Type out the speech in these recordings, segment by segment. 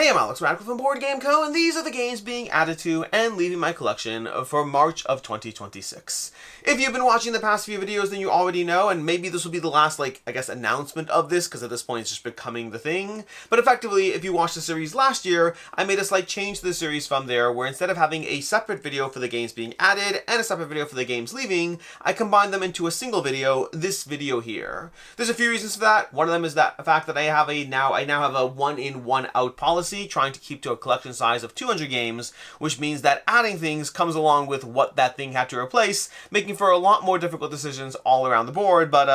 Hey, I'm Alex Radical from Board Game Co., and these are the games being added to and leaving my collection for March of 2026. If you've been watching the past few videos, then you already know, and maybe this will be the last, announcement of this, because at this point it's just becoming the thing. But effectively, if you watched the series last year, I made a slight change to the series from there, where instead of having a separate video for the games being added and a separate video for the games leaving, I combined them into a single video, this video here. There's a few reasons for that. One of them is the fact that I now have a one-in, one-out policy, trying to keep to a collection size of 200 games, which means that adding things comes along with what that thing had to replace, making for a lot more difficult decisions all around the board. But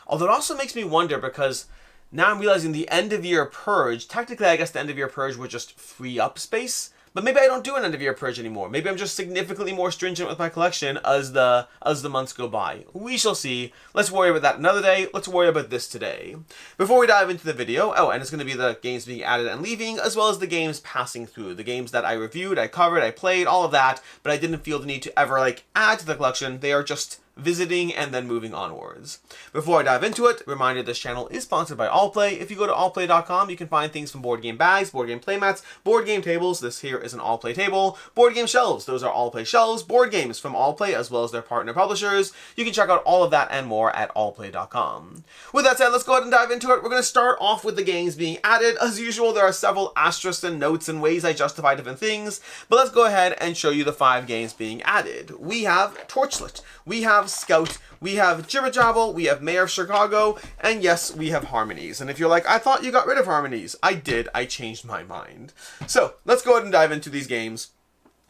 although it also makes me wonder, because now I'm realizing the end of year purge, technically I guess the end of year purge would just free up space, but maybe I don't do an end of year purge anymore. Maybe I'm just significantly more stringent with my collection as the months go by. We shall see. Let's worry about that another day. Let's worry about this today. Before we dive into the video, and it's going to be the games being added and leaving, as well as the games passing through. The games that I reviewed, I covered, I played, all of that, but I didn't feel the need to ever add to the collection. They are just visiting and then moving onwards. Before I dive into it, reminder this channel is sponsored by Allplay. If you go to allplay.com, you can find things from board game bags, board game playmats, board game tables. This here is an Allplay table. Board game shelves. Those are Allplay shelves. Board games from Allplay as well as their partner publishers. You can check out all of that and more at allplay.com. With that said, let's go ahead and dive into it. We're going to start off with the games being added. As usual, there are several asterisks and notes and ways I justify different things, but let's go ahead and show you the 5 games being added. We have Torchlit. We have Scout, we have Jibber, Jabble, we have Mayor of Chicago, and yes, we have Harmonies. And if you're like, I thought you got rid of Harmonies, I did, I changed my mind. So, let's go ahead and dive into these games.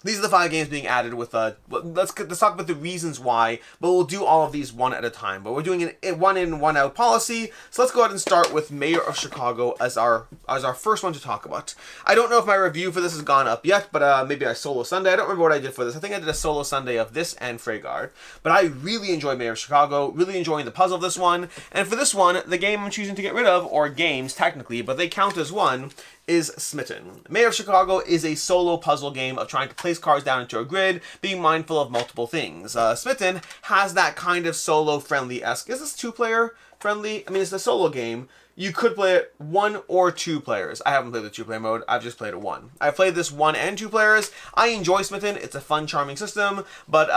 These are the 5 games being added with, let's talk about the reasons why, but we'll do all of these one at a time. But we're doing a one-in, one-out policy, so let's go ahead and start with Mayor of Chicago as our first one to talk about. I don't know if my review for this has gone up yet, but maybe I solo Sunday. I don't remember what I did for this. I think I did a solo Sunday of this and Freigard. But I really enjoy Mayor of Chicago, really enjoying the puzzle of this one. And for this one, the game I'm choosing to get rid of, or games technically, but they count as one, is Smitten. Mayor of Chicago is a solo puzzle game of trying to place cards down into a grid, being mindful of multiple things. Smitten has that kind of solo friendly-esque. Is this 2-player friendly? I mean, it's a solo game. You could play it 1 or 2 players. I haven't played the 2-player mode. I've just played it 1. I've played this 1 and 2 players. I enjoy Smitten. It's a fun, charming system. But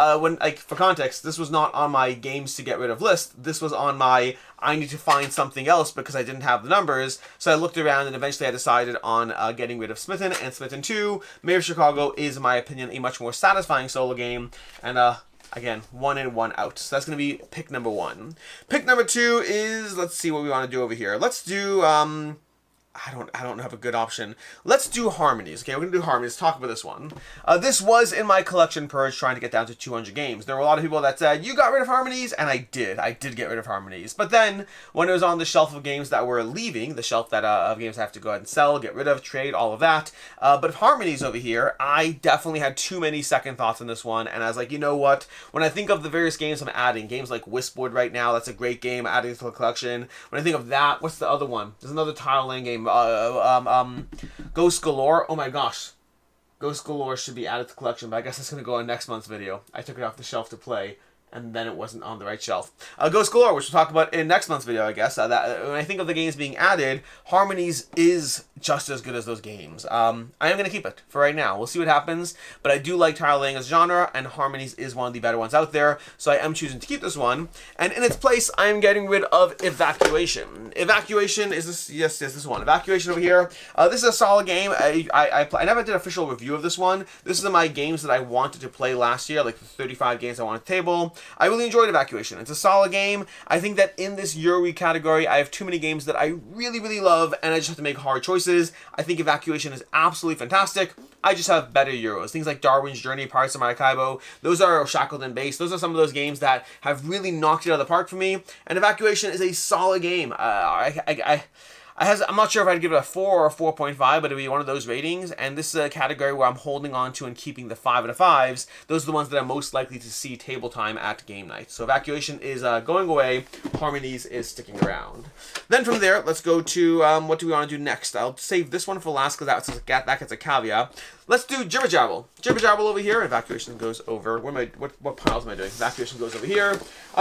for context, this was not on my games to get rid of list. This was on my I need to find something else because I didn't have the numbers. So I looked around and eventually I decided on getting rid of Smitten and Smitten 2. Mayor of Chicago is, in my opinion, a much more satisfying solo game. And again, 1 in, 1 out. So that's going to be pick number 1. Pick number 2 is, let's see what we want to do over here. Let's do, I don't have a good option. Let's do Harmonies. Okay, we're going to do Harmonies. Let's talk about this one. This was in my collection purge trying to get down to 200 games. There were a lot of people that said, you got rid of Harmonies, and I did. I did get rid of Harmonies. But then, when it was on the shelf of games that were leaving, the shelf that of games I have to go ahead and sell, get rid of, trade, all of that. But Harmonies over here, I definitely had too many second thoughts on this one, and I was like, you know what? When I think of the various games I'm adding, games like Whistwood right now, that's a great game, adding to the collection. When I think of that, what's the other one? There's another tile laying game. Ghost Galore. Oh my gosh. Ghost Galore should be added to the collection, but I guess that's going to go on next month's video. I took it off the shelf to play, and then it wasn't on the right shelf. Ghost Galore, which we'll talk about in next month's video, I guess. When I think of the games being added, Harmonies is just as good as those games. I am going to keep it for right now. We'll see what happens, but I do like tile laying as a genre, and Harmonies is one of the better ones out there, so I am choosing to keep this one. And in its place, I am getting rid of Evacuation. Evacuation is this, yes, this one. Evacuation over here. This is a solid game. I never did an official review of this one. This is my games that I wanted to play last year, like the 35 games I wanted to table. I really enjoyed Evacuation. It's a solid game. I think that in this EuroWeek category, I have too many games that I really, really love, and I just have to make hard choices. I think Evacuation is absolutely fantastic. I just have better Euros. Things like Darwin's Journey, Pirates of Maracaibo, those are Shackleton based. Those are some of those games that have really knocked it out of the park for me, and Evacuation is a solid game. I'm not sure if I'd give it a 4 or a 4.5, but it'd be one of those ratings, and this is a category where I'm holding on to and keeping the 5 out of 5s. Those are the ones that I'm most likely to see table time at game night. So Evacuation is going away, Harmonies is sticking around. Then from there, let's go to, what do we want to do next? I'll save this one for last because that gets a caveat. Let's do Jibber Jabble. Jibber Jabble over here, Evacuation goes over, what piles am I doing? Evacuation goes over here.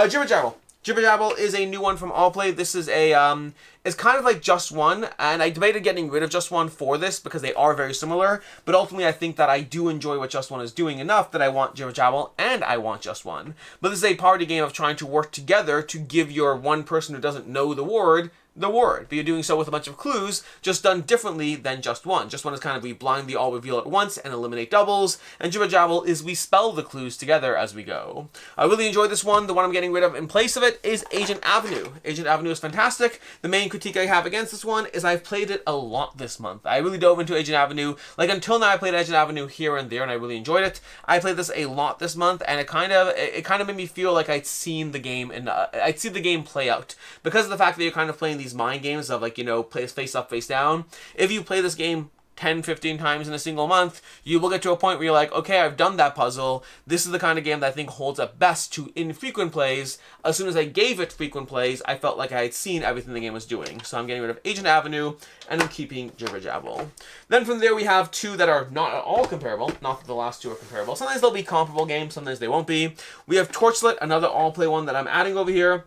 Jibber Jabble. Jibber Jabble is a new one from Allplay. This is a, it's kind of like Just One, and I debated getting rid of Just One for this because they are very similar, but ultimately I think that I do enjoy what Just One is doing enough that I want Jibber Jabble and I want Just One. But this is a party game of trying to work together to give your one person who doesn't know the word, but you're doing so with a bunch of clues, just done differently than Just One. Just One is kind of we blindly all reveal at once and eliminate doubles, and Jibber Jabble is we spell the clues together as we go. I really enjoyed this one. The one I'm getting rid of in place of it is Agent Avenue. Agent Avenue is fantastic. The main critique I have against this one is I've played it a lot this month. I really dove into Agent Avenue. Like, until now I played Agent Avenue here and there, and I really enjoyed it. I played this a lot this month, and it kind of made me feel like I'd seen the game, and I'd seen the game play out. Because of the fact that you're kind of playing these mind games of, like, you know, play face up, face down. If you play this game 10, 15 times in a single month, you will get to a point where you're like, okay, I've done that puzzle. This is the kind of game that I think holds up best to infrequent plays. As soon as I gave it frequent plays, I felt like I had seen everything the game was doing. So I'm getting rid of Agent Avenue, and I'm keeping Jibber Jabble. Then from there we have two that are not at all comparable. Not that the last two are comparable. Sometimes they'll be comparable games, sometimes they won't be. We have Torchlit, another all-play one that I'm adding over here.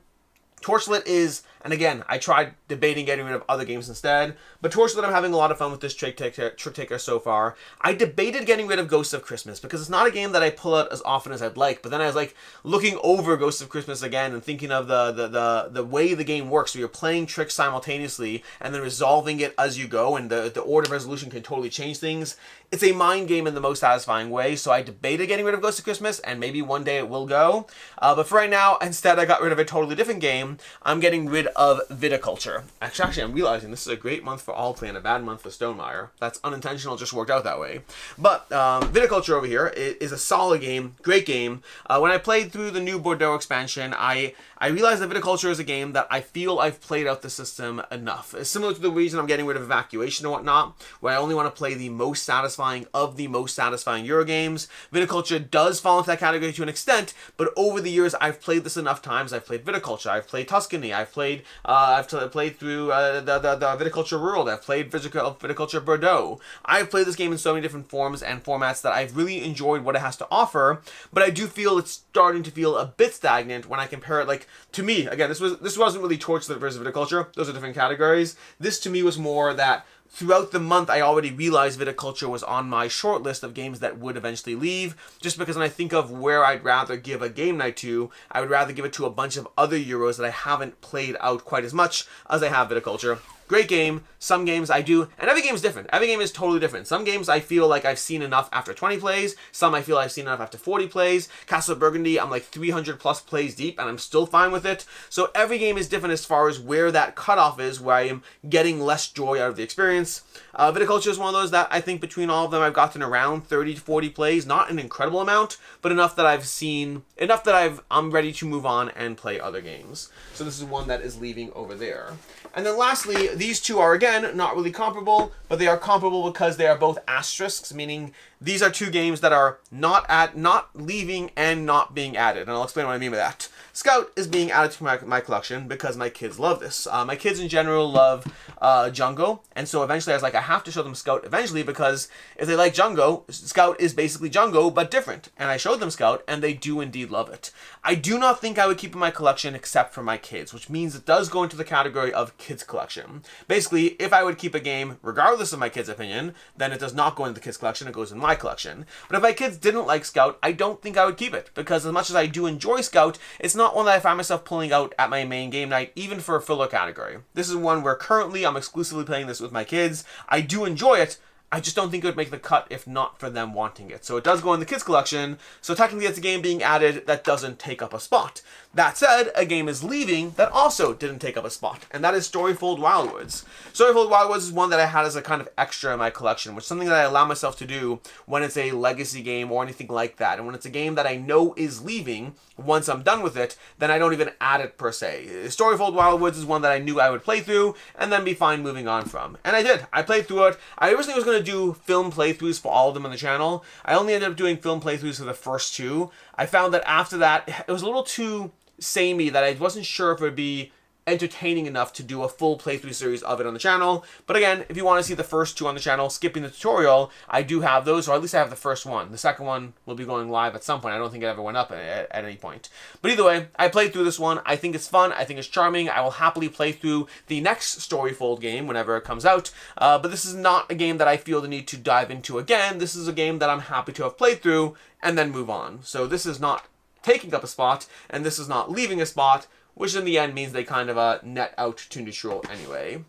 Torchlit is, and again, I tried debating getting rid of other games instead, but Torchlit, I'm having a lot of fun with this trick taker so far. I debated getting rid of Ghosts of Christmas because it's not a game that I pull out as often as I'd like, but then I was like looking over Ghosts of Christmas again and thinking of the way the game works, where you're playing tricks simultaneously and then resolving it as you go, and the order of resolution can totally change things. It's a mind game in the most satisfying way, so I debated getting rid of Ghosts of Christmas, and maybe one day it will go. But for right now, instead I got rid of a totally different game. I'm getting rid of Viticulture. Actually, I'm realizing this is a great month for Allplay and a bad month for Stonemaier. That's unintentional, just worked out that way. But Viticulture over here is a solid game, great game. When I played through the new Bordeaux expansion, I realized that Viticulture is a game that I feel I've played out the system enough. It's similar to the reason I'm getting rid of Evacuation and whatnot, where I only want to play the most satisfying of the most satisfying Euro games. Viticulture does fall into that category to an extent, but over the years I've played this enough times. I've played Viticulture, I've played Tuscany, I've played through the Viticulture World, I've played Viticulture Bordeaux. I've played this game in so many different forms and formats that I've really enjoyed what it has to offer, but I do feel it's starting to feel a bit stagnant when I compare it, like, to me, again, this wasn't really Torchlit versus Viticulture, those are different categories. This to me was more that throughout the month, I already realized Viticulture was on my short list of games that would eventually leave, just because when I think of where I'd rather give a game night to, I would rather give it to a bunch of other Euros that I haven't played out quite as much as I have Viticulture. Great game. Some games I do, and every game is different. Every game is totally different. Some games I feel like I've seen enough after 20 plays. Some I feel I've seen enough after 40 plays. Castle of Burgundy, I'm like 300 plus plays deep, and I'm still fine with it. So every game is different as far as where that cutoff is, where I am getting less joy out of the experience. Viticulture is one of those that I think between all of them I've gotten around 30 to 40 plays. Not an incredible amount, but enough that I've seen, enough that I'm ready to move on and play other games. So this is one that is leaving over there. And then lastly, these two are again not really comparable, but they are comparable because they are both asterisks, meaning these are two games that are not leaving and not being added. And I'll explain what I mean by that. Scout is being added to my collection because my kids love this. My kids in general love Jungo, and so eventually I was like, I have to show them Scout eventually, because if they like Jungo, Scout is basically Jungo but different. And I showed them Scout, and they do indeed love it. I do not think I would keep it in my collection except for my kids, which means it does go into the category of kids collection. Basically, if I would keep a game, regardless of my kids' opinion, then it does not go into the kids collection, it goes in my collection. But if my kids didn't like Scout, I don't think I would keep it, because as much as I do enjoy Scout, it's not one that I find myself pulling out at my main game night, even for a filler category. This is one where currently I'm exclusively playing this with my kids. I do enjoy it, I just don't think it would make the cut if not for them wanting it. So it does go in the kids collection, so technically it's a game being added that doesn't take up a spot. That said, a game is leaving that also didn't take up a spot, and that is Storyfold Wildwoods. Storyfold Wildwoods is one that I had as a kind of extra in my collection, which is something that I allow myself to do when it's a legacy game or anything like that. And when it's a game that I know is leaving, once I'm done with it, then I don't even add it per se. Storyfold Wildwoods is one that I knew I would play through and then be fine moving on from. And I did. I played through it. I originally was going to do film playthroughs for all of them on the channel. I only ended up doing film playthroughs for the first two. I found that after that, it was a little too samey that I wasn't sure if it would be entertaining enough to do a full playthrough series of it on the channel. But again, if you want to see the first 2 on the channel, skipping the tutorial, I do have those, or at least I have the first one. The second one will be going live at some point. I don't think it ever went up at any point. But either way, I played through this one. I think it's fun. I think it's charming. I will happily play through the next Storyfold game whenever it comes out. But this is not a game that I feel the need to dive into again. This is a game that I'm happy to have played through and then move on. So this is not taking up a spot, and this is not leaving a spot, which in the end means they kind of net out to neutral anyway.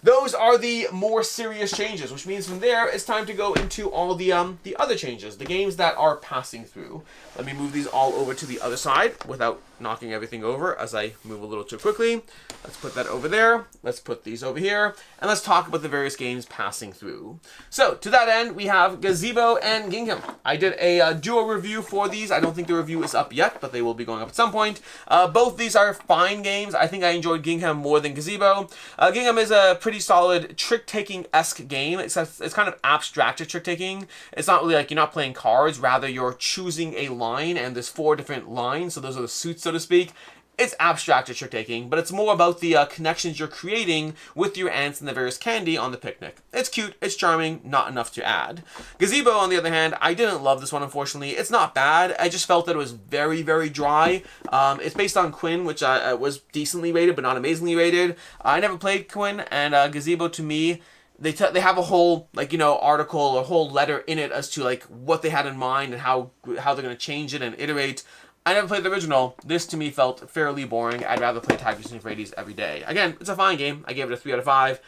Those are the more serious changes, which means from there it's time to go into all the other changes, the games that are passing through. Let me move these all over to the other side without knocking everything over as I move a little too quickly. Let's put that over there. Let's put these over here. And let's talk about the various games passing through. So, to that end, we have Gazebo and Gingham. I did a duo review for these. I don't think the review is up yet, but they will be going up at some point. Both these are fine games. I think I enjoyed Gingham more than Gazebo. Gingham is a pretty solid trick-taking-esque game. It's kind of abstracted trick-taking. It's not really like you're not playing cards. Rather, you're choosing a line, and there's 4 different lines, so those are the suits, so to speak. It's abstracted trick-taking, but it's more about the connections you're creating with your ants and the various candy on the picnic. It's cute, it's charming, not enough to add. Gazebo, on the other hand, I didn't love this one, unfortunately. It's not bad. I just felt that it was very, very dry. It's based on Quinn, which was decently rated, but not amazingly rated. I never played Quinn, and Gazebo, to me, they have a whole, like, you know, article or whole letter in it as to, like, what they had in mind and how they're going to change it and iterate. I never played the original. This, to me, felt fairly boring. I'd rather play Tigers and Euphrates every day. Again, it's a fine game. I gave it a 3 out of 5.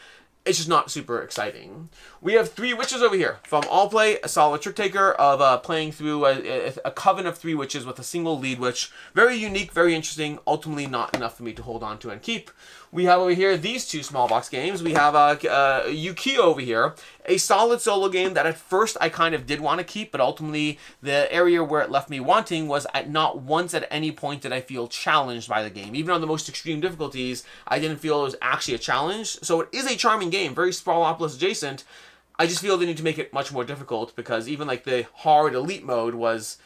It's just not super exciting. We have 3 witches over here. From All Play, a solid trick taker of playing through a coven of 3 witches with a single lead witch. Very unique, very interesting. Ultimately, not enough for me to hold on to and keep. We have over here these 2 small box games. We have Yukiyo over here, a solid solo game that at first I kind of did want to keep, but ultimately the area where it left me wanting was not once at any point did I feel challenged by the game. Even on the most extreme difficulties, I didn't feel it was actually a challenge. So it is a charming game, very Sprawlopolis adjacent. I just feel they need to make it much more difficult because even like the hard elite mode was,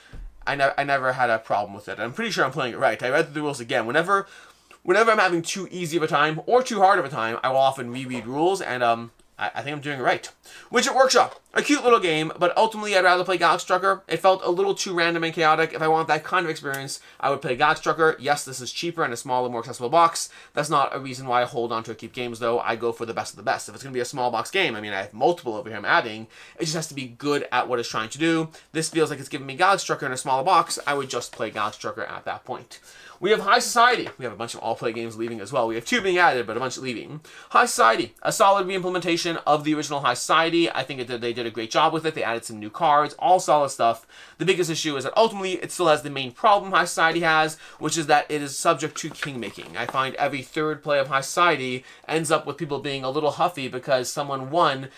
I never had a problem with it. I'm pretty sure I'm playing it right. I read through the rules again. Whenever I'm having too easy of a time or too hard of a time, I will often reread rules, and I think I'm doing it right. Widget Workshop, a cute little game, but ultimately I'd rather play Galaxy Trucker. It felt a little too random and chaotic. If I want that kind of experience, I would play Galaxy Trucker. Yes, this is cheaper and a smaller, more accessible box. That's not a reason why I hold on to keep games, though. I go for the best of the best. If it's going to be a small box game, I mean, I have multiple over here I'm adding. It just has to be good at what it's trying to do. This feels like it's giving me Galaxy Trucker in a smaller box. I would just play Galaxy Trucker at that point. We have High Society. We have a bunch of all-play games leaving as well. We have 2 being added, but a bunch leaving. High Society, a solid re-implementation of the original High Society. I think they did a great job with it. They added some new cards, all solid stuff. The biggest issue is that ultimately it still has the main problem High Society has, which is that it is subject to king-making. I find every 3rd play of High Society ends up with people being a little huffy because someone won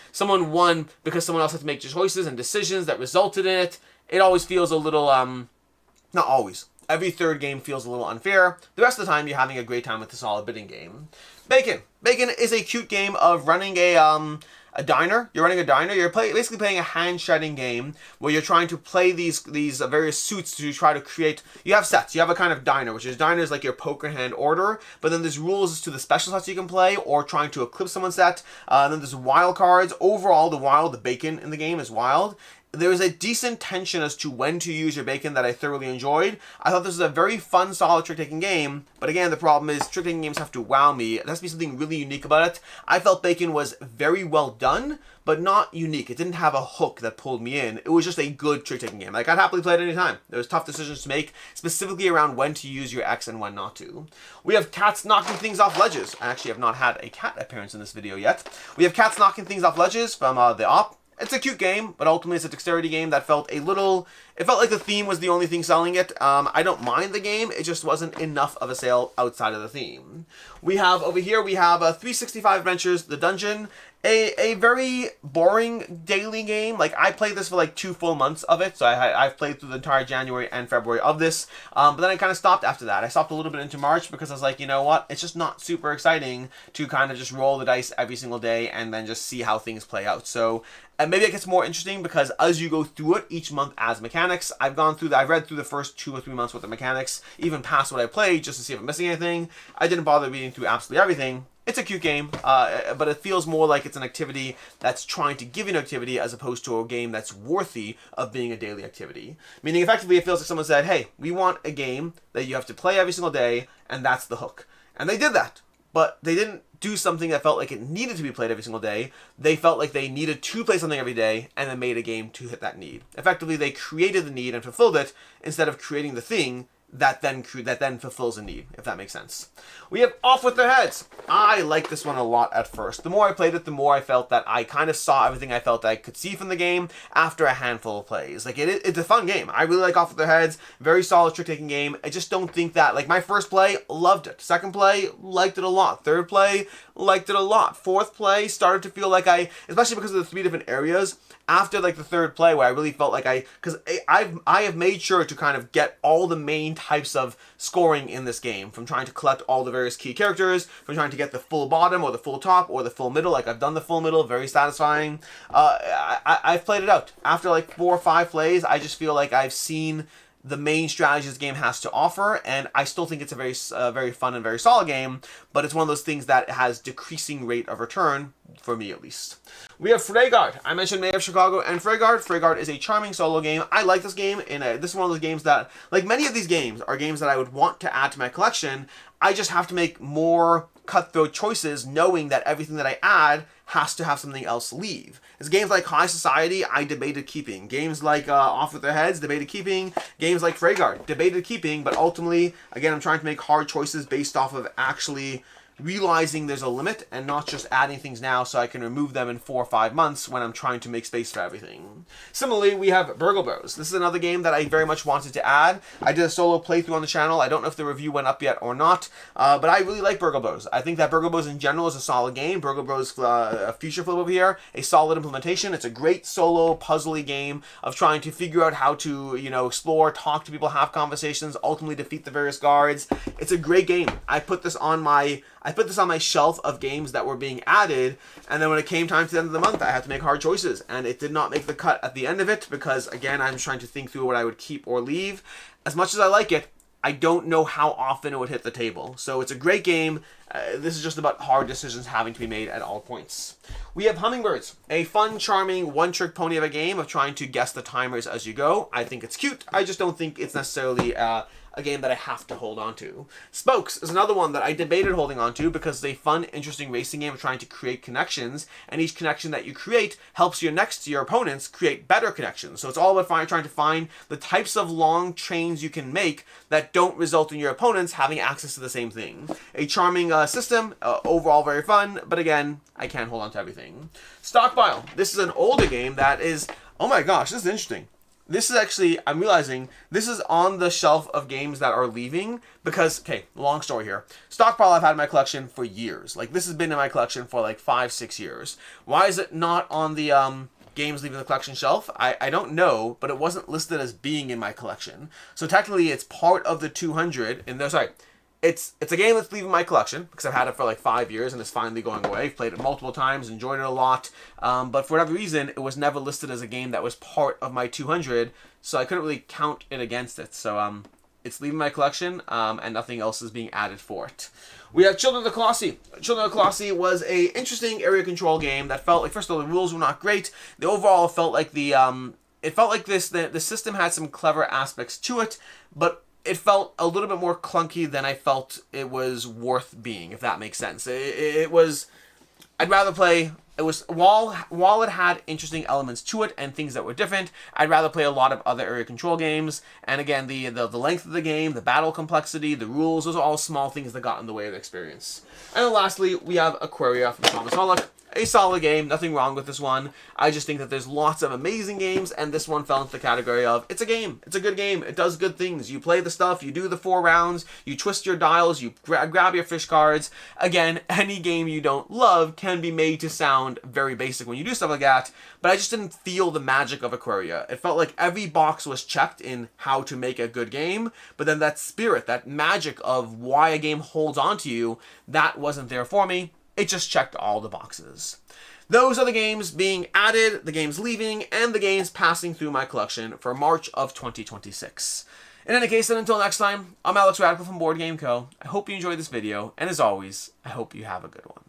because someone else had to make choices and decisions that resulted in it. It always feels a little, not always. Every 3rd game feels a little unfair. The rest of the time, you're having a great time with the solid bidding game. Bacon. Bacon is a cute game of running a diner. You're running a diner. You're basically playing a hand-shredding game where you're trying to play these various suits to try to create. You have sets. You have a kind of diner, which is diner is like your poker hand order. But then there's rules as to the special sets you can play or trying to eclipse someone's set. Then there's wild cards. Overall, the bacon in the game is wild. There is a decent tension as to when to use your bacon that I thoroughly enjoyed. I thought this was a very fun, solid trick-taking game. But again, the problem is trick-taking games have to wow me. There has to be something really unique about it. I felt bacon was very well done, but not unique. It didn't have a hook that pulled me in. It was just a good trick-taking game. Like, I'd happily play it any time. There was tough decisions to make, specifically around when to use your X and when not to. We have cats knocking things off ledges. I actually have not had a cat appearance in this video yet. We have cats knocking things off ledges from the Op. It's a cute game, but ultimately it's a dexterity game that felt a little... It felt like the theme was the only thing selling it. I don't mind the game, it just wasn't enough of a sale outside of the theme. We have, over here, we have 365 Adventures, The Dungeon. A very boring daily game. Like, I played this for like 2 full months of it, so I've played through the entire January and February of this, but then I kind of stopped after that. I stopped a little bit into March because I was like, you know what, it's just not super exciting to kind of just roll the dice every single day and then just see how things play out. So, and maybe it gets more interesting because as you go through it each month as mechanics, mechanics. I've read through the first 2 or 3 months worth of mechanics, even past what I played, just to see if I'm missing anything. I didn't bother reading through absolutely everything. It's a cute game, but it feels more like it's an activity that's trying to give you an activity as opposed to a game that's worthy of being a daily activity. Meaning, effectively, it feels like someone said, hey, we want a game that you have to play every single day, and that's the hook. And they did that, but they didn't do something that felt like it needed to be played every single day. They felt like they needed to play something every day, and then made a game to hit that need. Effectively, they created the need and fulfilled it, instead of creating the thing that then fulfills a need, if that makes sense. We have Off With Their Heads. I liked this one a lot at first. The more I played it, the more I felt that I kind of saw everything I felt I could see from the game after a handful of plays. Like, it's a fun game. I really like Off With Their Heads. Very solid trick-taking game. I just don't think that, like, my first play, loved it. Second play, liked it a lot. Third play, liked it a lot. Fourth play, started to feel like especially because of the 3 different areas, after like the third play where I really felt like because I have made sure to kind of get all the main types of scoring in this game, from trying to collect all the various key characters, from trying to get the full bottom or the full top or the full middle. Like, I've done the full middle, very satisfying. I've played it out. After like 4 or 5 plays, I just feel like I've seen the main strategy this game has to offer, and I still think it's a very fun and very solid game, but it's one of those things that has decreasing rate of return, for me at least. We have Freigard. I mentioned May of Chicago and Freigard. Freigard is a charming solo game. I like this game, and this is one of those games that, like many of these games, are games that I would want to add to my collection. I just have to make more cutthroat choices, knowing that everything that I add has to have something else leave. As games like High Society, I debated keeping. Games like Off With Their Heads, debated keeping. Games like Freigard, debated keeping, but ultimately, again, I'm trying to make hard choices based off of actually realizing there's a limit and not just adding things now so I can remove them in 4 or 5 months when I'm trying to make space for everything. Similarly, we have Burgle Bros. This is another game that I very much wanted to add. I did a solo playthrough on the channel. I don't know if the review went up yet or not, but I really like Burgle Bros. I think that Burgle Bros in general is a solid game. Burgle Bros Future Flip over here, a solid implementation. It's a great solo puzzly game of trying to figure out how to, explore, talk to people, have conversations, ultimately defeat the various guards. It's a great game. I put this on my shelf of games that were being added, and then when it came time to the end of the month, I had to make hard choices, and it did not make the cut at the end of it because, again, I'm trying to think through what I would keep or leave. As much as I like it, I don't know how often it would hit the table. So it's a great game. This is just about hard decisions having to be made at all points. We have Hummingbirds, a fun, charming, one-trick pony of a game of trying to guess the timers as you go. I think it's cute. I just don't think it's necessarily a game that I have to hold on to. Spokes is another one that I debated holding on to because it's a fun, interesting racing game of trying to create connections, and each connection that you create helps your opponents create better connections. So it's all about trying to find the types of long chains you can make that don't result in your opponents having access to the same thing. A charming system, overall very fun, but again, I can't hold on to everything. Stockpile. This is an older game that is, oh my gosh, this is interesting. This is actually, I'm realizing, this is on the shelf of games that are leaving because, okay, long story here. Stockpile I've had in my collection for years. Like, this has been in my collection for like 5-6 years. Why is it not on the games leaving the collection shelf? I don't know, but it wasn't listed as being in my collection. So technically it's part of the 200, and there's, sorry, it's a game that's leaving my collection because I've had it for like 5 years and it's finally going away. I've played it multiple times, enjoyed it a lot, but for whatever reason, it was never listed as a game that was part of my 200, so I couldn't really count it against it. So it's leaving my collection, and nothing else is being added for it. We have Children of the Colossi. Children of the Colossi was a interesting area control game that felt like, first of all, the rules were not great. The overall felt like the system had some clever aspects to it, but it felt a little bit more clunky than I felt it was worth being, if that makes sense. It was, I'd rather play, it was, while it had interesting elements to it and things that were different, I'd rather play a lot of other area control games. And again, the length of the game, the battle complexity, the rules, those are all small things that got in the way of the experience. And then lastly, we have Aquaria from Thomas Hollick. A solid game, nothing wrong with this one. I just think that there's lots of amazing games, and this one fell into the category of, it's a game, it's a good game, it does good things. You play the stuff, you do the 4 rounds, you twist your dials, you grab your fish cards. Again, any game you don't love can be made to sound very basic when you do stuff like that, but I just didn't feel the magic of Aquaria. It felt like every box was checked in how to make a good game, but then that spirit, that magic of why a game holds on to you, that wasn't there for me. It just checked all the boxes. Those are the games being added, the games leaving, and the games passing through my collection for March of 2026. In any case, then until next time, I'm Alex Radical from Board Game Co. I hope you enjoyed this video, and as always, I hope you have a good one.